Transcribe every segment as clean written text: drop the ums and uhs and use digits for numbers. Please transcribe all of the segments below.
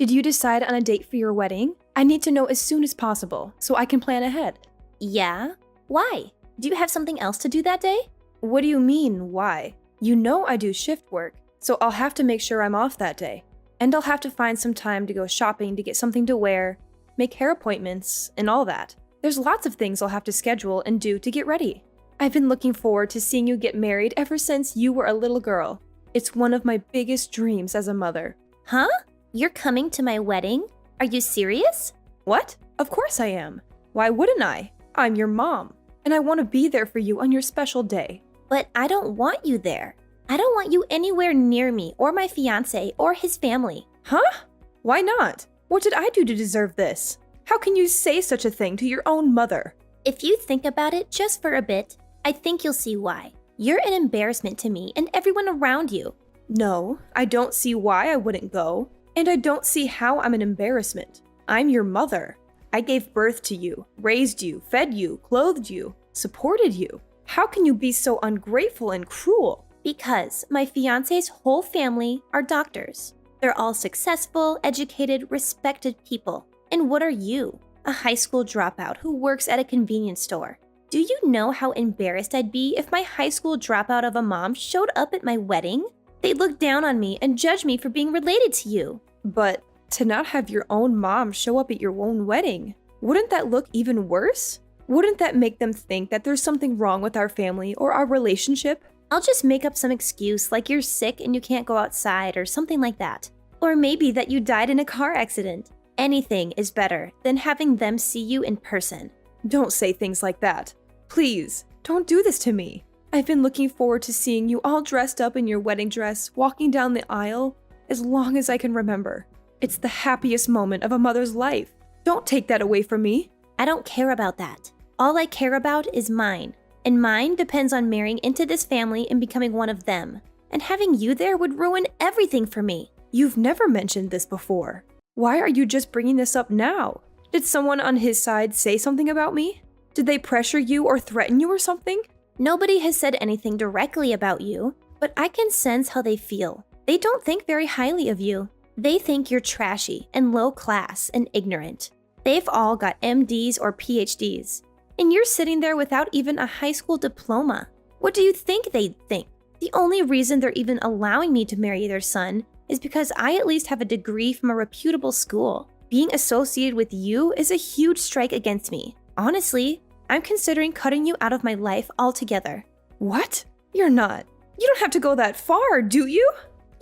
Did you decide on a date for your wedding? I need to know as soon as possible so I can plan ahead. Yeah? Why? Do you have something else to do that day? What do you mean, why? You know I do shift work, so I'll have to make sure I'm off that day. And I'll have to find some time to go shopping to get something to wear, make hair appointments, and all that. There's lots of things I'll have to schedule and do to get ready. I've been looking forward to seeing you get married ever since you were a little girl. It's one of my biggest dreams as a mother. Huh? You're coming to my wedding? Are you serious? What? Of course I am. Why wouldn't I? I'm your mom, and I want to be there for you on your special day. But I don't want you there. I don't want you anywhere near me or my fiancé or his family. Huh? Why not? What did I do to deserve this? How can you say such a thing to your own mother? If you think about it just for a bit, I think you'll see why. You're an embarrassment to me and everyone around you. No, I don't see why I wouldn't go. And I don't see how I'm an embarrassment. I'm your mother. I gave birth to you, raised you, fed you, clothed you, supported you. How can you be so ungrateful and cruel? Because my fiancé's whole family are doctors. They're all successful, educated, respected people. And what are you? A high school dropout who works at a convenience store. Do you know how embarrassed I'd be if my high school dropout of a mom showed up at my wedding? They'd look down on me and judge me for being related to you. But to not have your own mom show up at your own wedding, wouldn't that look even worse? Wouldn't that make them think that there's something wrong with our family or our relationship? I'll just make up some excuse like you're sick and you can't go outside or something like that. Or maybe that you died in a car accident. Anything is better than having them see you in person. Don't say things like that. Please, don't do this to me. I've been looking forward to seeing you all dressed up in your wedding dress, walking down the aisle, as long as I can remember. It's the happiest moment of a mother's life. Don't take that away from me. I don't care about that. All I care about is mine. And mine depends on marrying into this family and becoming one of them. And having you there would ruin everything for me. You've never mentioned this before. Why are you just bringing this up now? Did someone on his side say something about me? Did they pressure you or threaten you or something? Nobody has said anything directly about you, but I can sense how they feel. They don't think very highly of you. They think you're trashy and low class and ignorant. They've all got MDs or PhDs. And you're sitting there without even a high school diploma. What do you think they'd think? The only reason they're even allowing me to marry their son is because I at least have a degree from a reputable school. Being associated with you is a huge strike against me. Honestly, I'm considering cutting you out of my life altogether. What? You're not. You don't have to go that far, do you?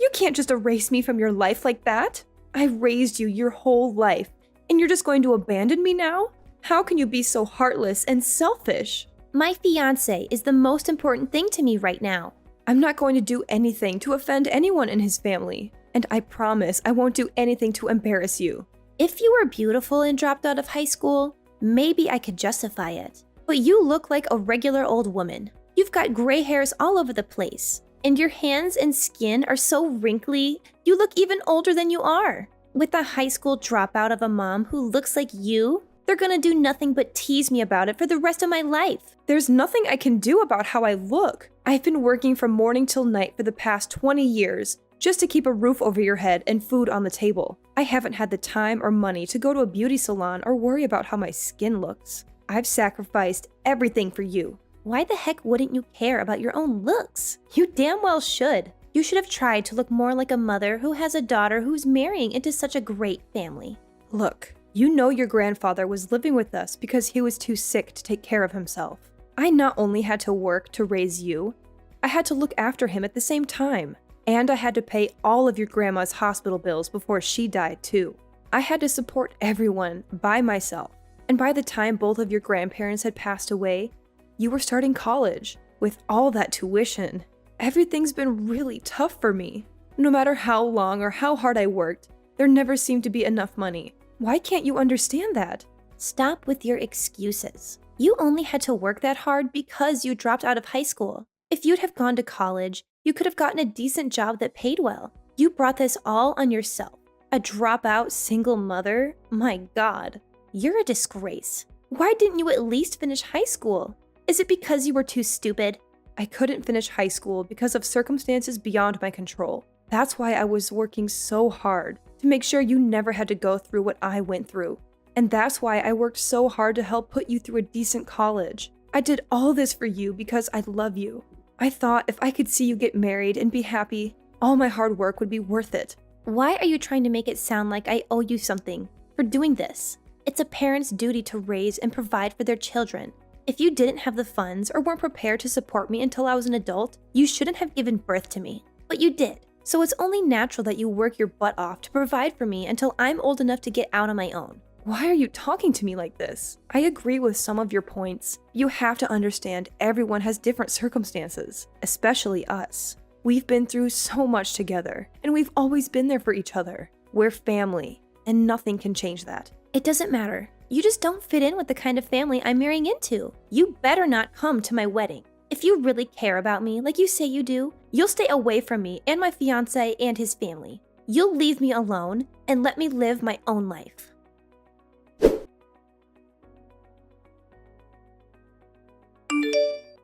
You can't just erase me from your life like that. I raised you your whole life, and you're just going to abandon me now? How can you be so heartless and selfish? My fiancé is the most important thing to me right now. I'm not going to do anything to offend anyone in his family, and I promise I won't do anything to embarrass you. If you were beautiful and dropped out of high school, maybe I could justify it. But you look like a regular old woman. You've got gray hairs all over the place, and your hands and skin are so wrinkly, you look even older than you are. With a high school dropout of a mom who looks like you, they're gonna do nothing but tease me about it for the rest of my life. There's nothing I can do about how I look. I've been working from morning till night for the past 20 years just to keep a roof over your head and food on the table. I haven't had the time or money to go to a beauty salon or worry about how my skin looks. I've sacrificed everything for you. Why the heck wouldn't you care about your own looks? You damn well should. You should have tried to look more like a mother who has a daughter who's marrying into such a great family. Look, you know your grandfather was living with us because he was too sick to take care of himself. I not only had to work to raise you, I had to look after him at the same time. And I had to pay all of your grandma's hospital bills before she died too. I had to support everyone by myself. And by the time both of your grandparents had passed away, you were starting college. With all that tuition, everything's been really tough for me. No matter how long or how hard I worked, there never seemed to be enough money. Why can't you understand that? Stop with your excuses. You only had to work that hard because you dropped out of high school. If you'd have gone to college, you could have gotten a decent job that paid well. You brought this all on yourself. A dropout single mother? My God, you're a disgrace. Why didn't you at least finish high school? Is it because you were too stupid? I couldn't finish high school because of circumstances beyond my control. That's why I was working so hard to make sure you never had to go through what I went through. And that's why I worked so hard to help put you through a decent college. I did all this for you because I love you. I thought if I could see you get married and be happy, all my hard work would be worth it. Why are you trying to make it sound like I owe you something for doing this? It's a parent's duty to raise and provide for their children. If you didn't have the funds or weren't prepared to support me until I was an adult, you shouldn't have given birth to me. But you did. So it's only natural that you work your butt off to provide for me until I'm old enough to get out on my own. Why are you talking to me like this? I agree with some of your points. You have to understand everyone has different circumstances, especially us. We've been through so much together, and we've always been there for each other. We're family, and nothing can change that. It doesn't matter. You just don't fit in with the kind of family I'm marrying into. You better not come to my wedding. If you really care about me like you say you do, you'll stay away from me and my fiancé and his family. You'll leave me alone and let me live my own life.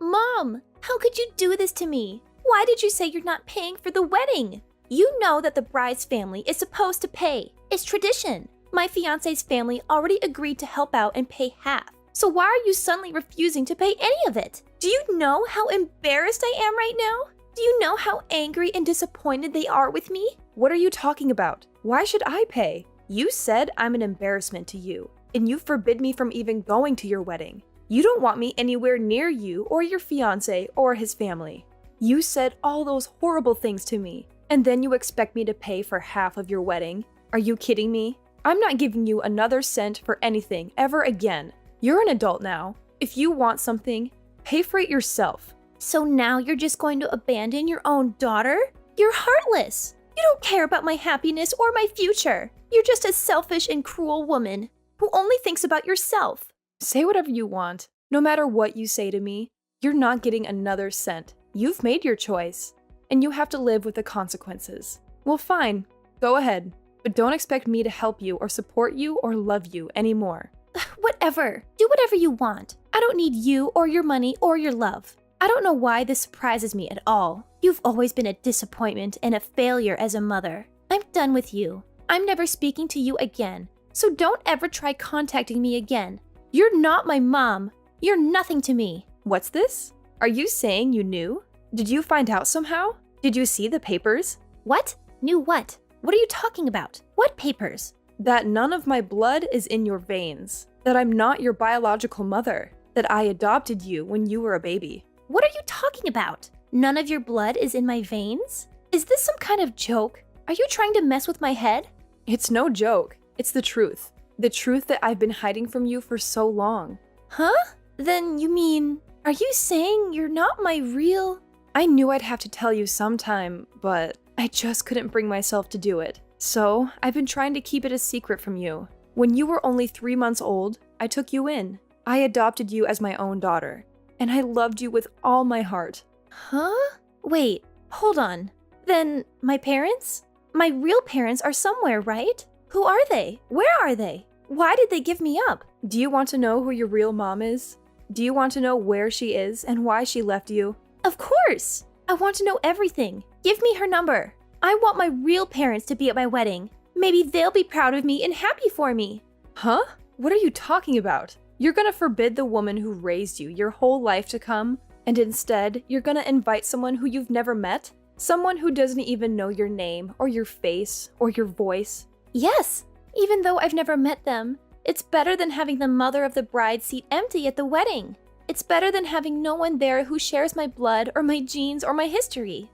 Mom, how could you do this to me? Why did you say you're not paying for the wedding? You know that the bride's family is supposed to pay. It's tradition. My fiancé's family already agreed to help out and pay half. So why are you suddenly refusing to pay any of it? Do you know how embarrassed I am right now? Do you know how angry and disappointed they are with me? What are you talking about? Why should I pay? You said I'm an embarrassment to you, and you forbid me from even going to your wedding. You don't want me anywhere near you or your fiancé or his family. You said all those horrible things to me, and then you expect me to pay for half of your wedding? Are you kidding me? I'm not giving you another cent for anything ever again. You're an adult now. If you want something, pay for it yourself. So now you're just going to abandon your own daughter? You're heartless. You don't care about my happiness or my future. You're just a selfish and cruel woman who only thinks about yourself. Say whatever you want. No matter what you say to me, you're not getting another cent. You've made your choice, and you have to live with the consequences. Well, fine. Go ahead. But don't expect me to help you or support you or love you anymore. Whatever. Do whatever you want. I don't need you or your money or your love. I don't know why this surprises me at all. You've always been a disappointment and a failure as a mother. I'm done with you. I'm never speaking to you again. So don't ever try contacting me again. You're not my mom. You're nothing to me. What's this? Are you saying you knew? Did you find out somehow? Did you see the papers? What? Knew what? What are you talking about? What papers? That none of my blood is in your veins. That I'm not your biological mother. That I adopted you when you were a baby. What are you talking about? None of your blood is in my veins? Is this some kind of joke? Are you trying to mess with my head? It's no joke. It's the truth. The truth that I've been hiding from you for so long. Huh? Then you mean, are you saying you're not my real... I knew I'd have to tell you sometime, but I just couldn't bring myself to do it. So I've been trying to keep it a secret from you. When you were only 3 months old, I took you in. I adopted you as my own daughter, and I loved you with all my heart. Huh? Wait, hold on. Then my parents? My real parents are somewhere, right? Who are they? Where are they? Why did they give me up? Do you want to know who your real mom is? Do you want to know where she is and why she left you? Of course! I want to know everything. Give me her number. I want my real parents to be at my wedding. Maybe they'll be proud of me and happy for me. Huh? What are you talking about? You're gonna forbid the woman who raised you your whole life to come, and instead, you're gonna invite someone who you've never met? Someone who doesn't even know your name, or your face, or your voice? Yes! Even though I've never met them, it's better than having the mother of the bride seat empty at the wedding. It's better than having no one there who shares my blood or my genes or my history.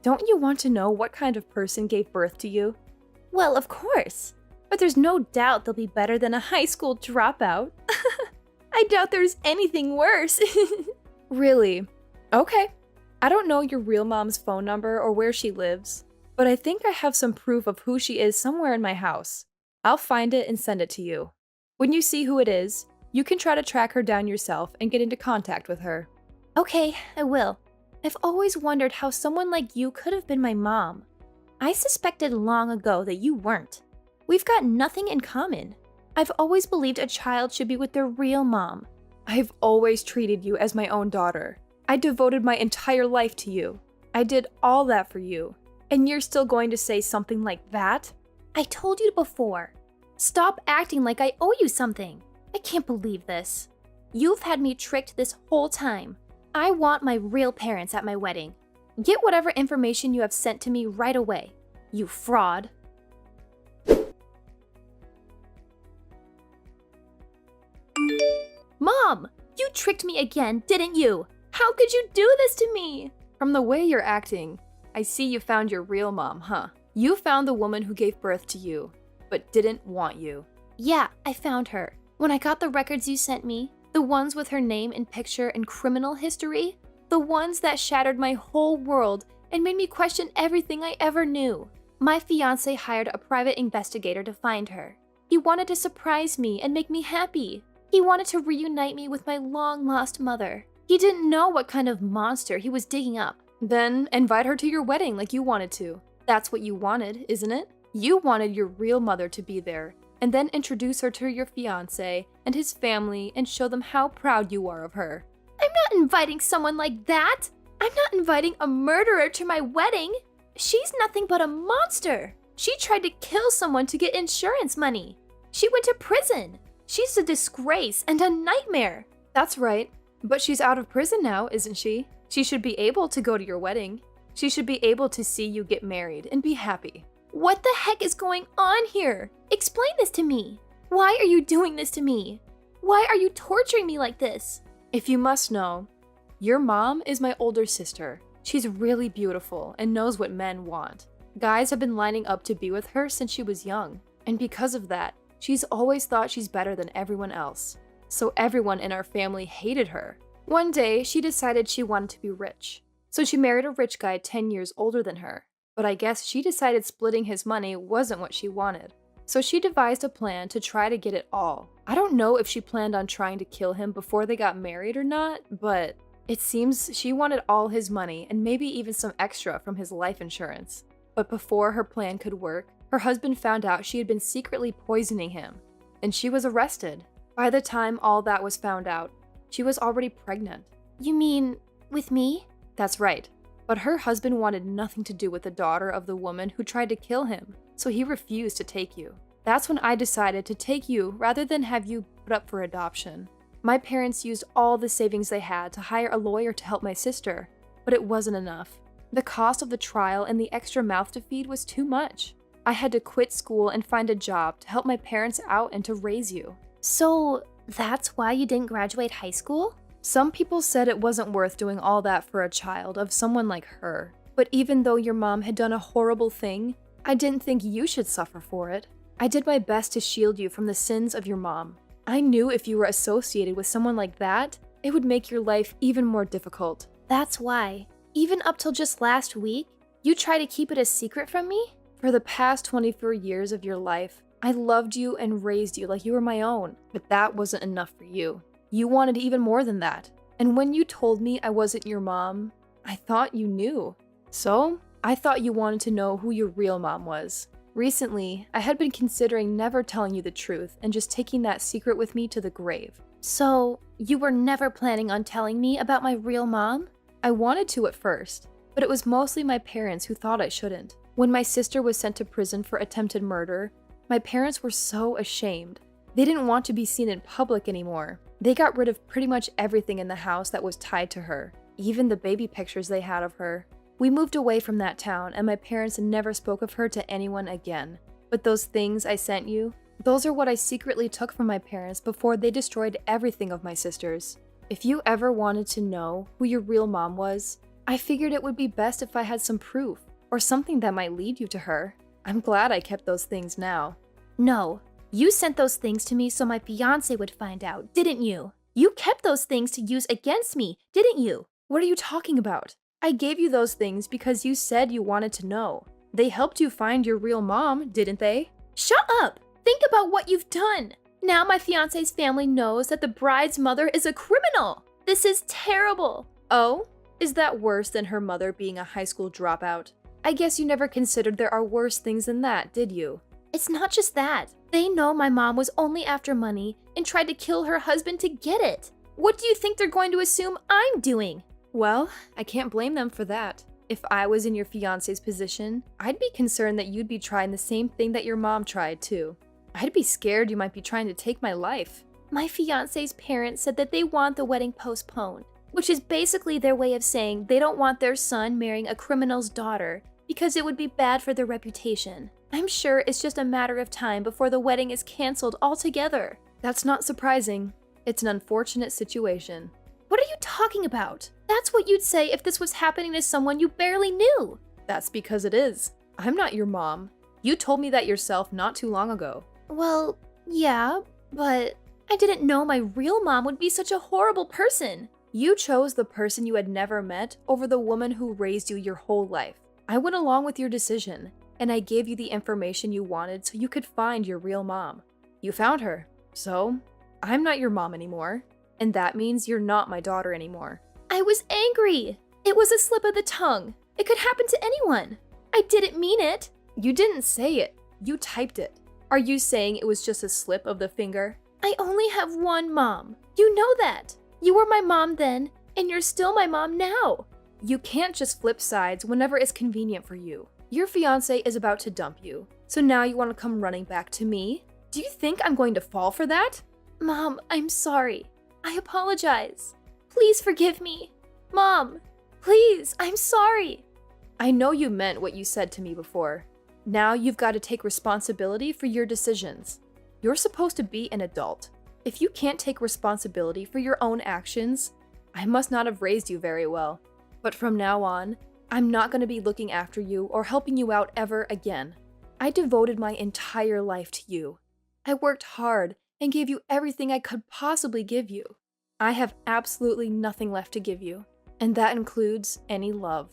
Don't you want to know what kind of person gave birth to you? Well, of course. But there's no doubt they'll be better than a high school dropout. I doubt there's anything worse. Really? Okay. I don't know your real mom's phone number or where she lives, but I think I have some proof of who she is somewhere in my house. I'll find it and send it to you. When you see who it is, you can try to track her down yourself and get into contact with her. Okay, I will. I've always wondered how someone like you could have been my mom. I suspected long ago that you weren't. We've got nothing in common. I've always believed a child should be with their real mom. I've always treated you as my own daughter. I devoted my entire life to you. I did all that for you. And you're still going to say something like that? I told you before. Stop acting like I owe you something. I can't believe this. You've had me tricked this whole time. I want my real parents at my wedding. Get whatever information you have sent to me right away. You fraud. Mom, you tricked me again, didn't you? How could you do this to me? From the way you're acting, I see you found your real mom, huh? You found the woman who gave birth to you, but didn't want you. Yeah, I found her. When I got the records you sent me, the ones with her name and picture and criminal history, the ones that shattered my whole world and made me question everything I ever knew. My fiancé hired a private investigator to find her. He wanted to surprise me and make me happy. He wanted to reunite me with my long-lost mother. He didn't know what kind of monster he was digging up. Then invite her to your wedding like you wanted to. That's what you wanted, isn't it? You wanted your real mother to be there, and then introduce her to your fiancé and his family and show them how proud you are of her. I'm not inviting someone like that. I'm not inviting a murderer to my wedding. She's nothing but a monster. She tried to kill someone to get insurance money. She went to prison. She's a disgrace and a nightmare. That's right, but she's out of prison now, isn't she? She should be able to go to your wedding. She should be able to see you get married and be happy. What the heck is going on here? Explain this to me. Why are you doing this to me? Why are you torturing me like this? If you must know, your mom is my older sister. She's really beautiful and knows what men want. Guys have been lining up to be with her since she was young, and because of that, she's always thought she's better than everyone else. So everyone in our family hated her. One day, she decided she wanted to be rich. So she married a rich guy 10 years older than her. But I guess she decided splitting his money wasn't what she wanted. So she devised a plan to try to get it all. I don't know if she planned on trying to kill him before they got married or not, but it seems she wanted all his money and maybe even some extra from his life insurance. But before her plan could work, her husband found out she had been secretly poisoning him, and she was arrested. By the time all that was found out, she was already pregnant. You mean with me? That's right. But her husband wanted nothing to do with the daughter of the woman who tried to kill him, so he refused to take you. That's when I decided to take you rather than have you put up for adoption. My parents used all the savings they had to hire a lawyer to help my sister, but it wasn't enough. The cost of the trial and the extra mouth to feed was too much. I had to quit school and find a job to help my parents out and to raise you. So that's why you didn't graduate high school? Some people said it wasn't worth doing all that for a child of someone like her. But even though your mom had done a horrible thing, I didn't think you should suffer for it. I did my best to shield you from the sins of your mom. I knew if you were associated with someone like that, it would make your life even more difficult. That's why, even up till just last week, you try to keep it a secret from me? For the past 24 years of your life, I loved you and raised you like you were my own, but that wasn't enough for you. You wanted even more than that. And when you told me I wasn't your mom, I thought you knew. So, I thought you wanted to know who your real mom was. Recently, I had been considering never telling you the truth and just taking that secret with me to the grave. So, you were never planning on telling me about my real mom? I wanted to at first, but it was mostly my parents who thought I shouldn't. When my sister was sent to prison for attempted murder, my parents were so ashamed. They didn't want to be seen in public anymore. They got rid of pretty much everything in the house that was tied to her, even the baby pictures they had of her. We moved away from that town, and my parents never spoke of her to anyone again. But those things I sent you, those are what I secretly took from my parents before they destroyed everything of my sister's. If you ever wanted to know who your real mom was, I figured it would be best if I had some proof, or something that might lead you to her. I'm glad I kept those things now. No. You sent those things to me so my fiancé would find out, didn't you? You kept those things to use against me, didn't you? What are you talking about? I gave you those things because you said you wanted to know. They helped you find your real mom, didn't they? Shut up! Think about what you've done! Now my fiancé's family knows that the bride's mother is a criminal! This is terrible! Oh? Is that worse than her mother being a high school dropout? I guess you never considered there are worse things than that, did you? It's not just that. They know my mom was only after money and tried to kill her husband to get it. What do you think they're going to assume I'm doing? Well, I can't blame them for that. If I was in your fiance's position, I'd be concerned that you'd be trying the same thing that your mom tried too. I'd be scared you might be trying to take my life. My fiance's parents said that they want the wedding postponed, which is basically their way of saying they don't want their son marrying a criminal's daughter because it would be bad for their reputation. I'm sure it's just a matter of time before the wedding is canceled altogether. That's not surprising. It's an unfortunate situation. What are you talking about? That's what you'd say if this was happening to someone you barely knew. That's because it is. I'm not your mom. You told me that yourself not too long ago. Well, yeah, but I didn't know my real mom would be such a horrible person. You chose the person you had never met over the woman who raised you your whole life. I went along with your decision, and I gave you the information you wanted so you could find your real mom. You found her, so I'm not your mom anymore, and that means you're not my daughter anymore. I was angry. It was a slip of the tongue. It could happen to anyone. I didn't mean it. You didn't say it. You typed it. Are you saying it was just a slip of the finger? I only have one mom. You know that. You were my mom then, and you're still my mom now. You can't just flip sides whenever it's convenient for you. Your fiancé is about to dump you, so now you want to come running back to me? Do you think I'm going to fall for that? Mom, I'm sorry. I apologize. Please forgive me. Mom, please, I'm sorry. I know you meant what you said to me before. Now you've got to take responsibility for your decisions. You're supposed to be an adult. If you can't take responsibility for your own actions, I must not have raised you very well. But from now on, I'm not going to be looking after you or helping you out ever again. I devoted my entire life to you. I worked hard and gave you everything I could possibly give you. I have absolutely nothing left to give you, and that includes any love.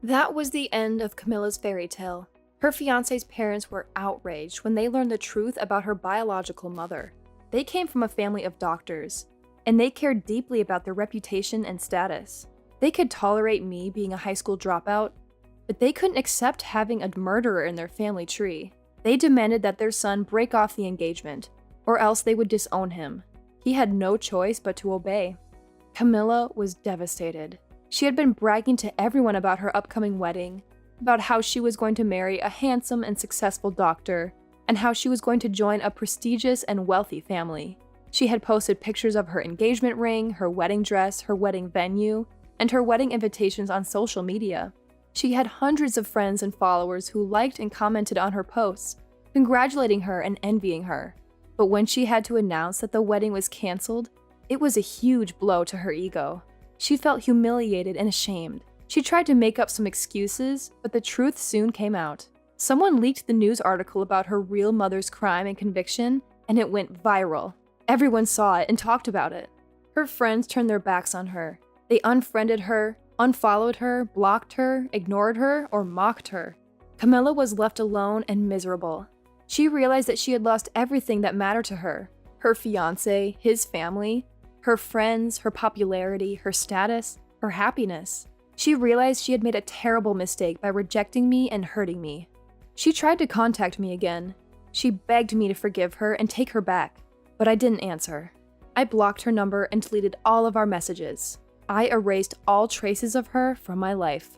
That was the end of Camilla's fairy tale. Her fiancé's parents were outraged when they learned the truth about her biological mother. They came from a family of doctors, and they cared deeply about their reputation and status. They could tolerate me being a high school dropout, but they couldn't accept having a murderer in their family tree. They demanded that their son break off the engagement, or else they would disown him. He had no choice but to obey. Camilla was devastated. She had been bragging to everyone about her upcoming wedding, about how she was going to marry a handsome and successful doctor, and how she was going to join a prestigious and wealthy family. She had posted pictures of her engagement ring, her wedding dress, her wedding venue, and her wedding invitations on social media. She had hundreds of friends and followers who liked and commented on her posts, congratulating her and envying her. But when she had to announce that the wedding was canceled, it was a huge blow to her ego. She felt humiliated and ashamed. She tried to make up some excuses, but the truth soon came out. Someone leaked the news article about her real mother's crime and conviction, and it went viral. Everyone saw it and talked about it. Her friends turned their backs on her. They unfriended her, unfollowed her, blocked her, ignored her, or mocked her. Camilla was left alone and miserable. She realized that she had lost everything that mattered to her. Her fiancé, his family, her friends, her popularity, her status, her happiness. She realized she had made a terrible mistake by rejecting me and hurting me. She tried to contact me again. She begged me to forgive her and take her back, but I didn't answer. I blocked her number and deleted all of our messages. I erased all traces of her from my life.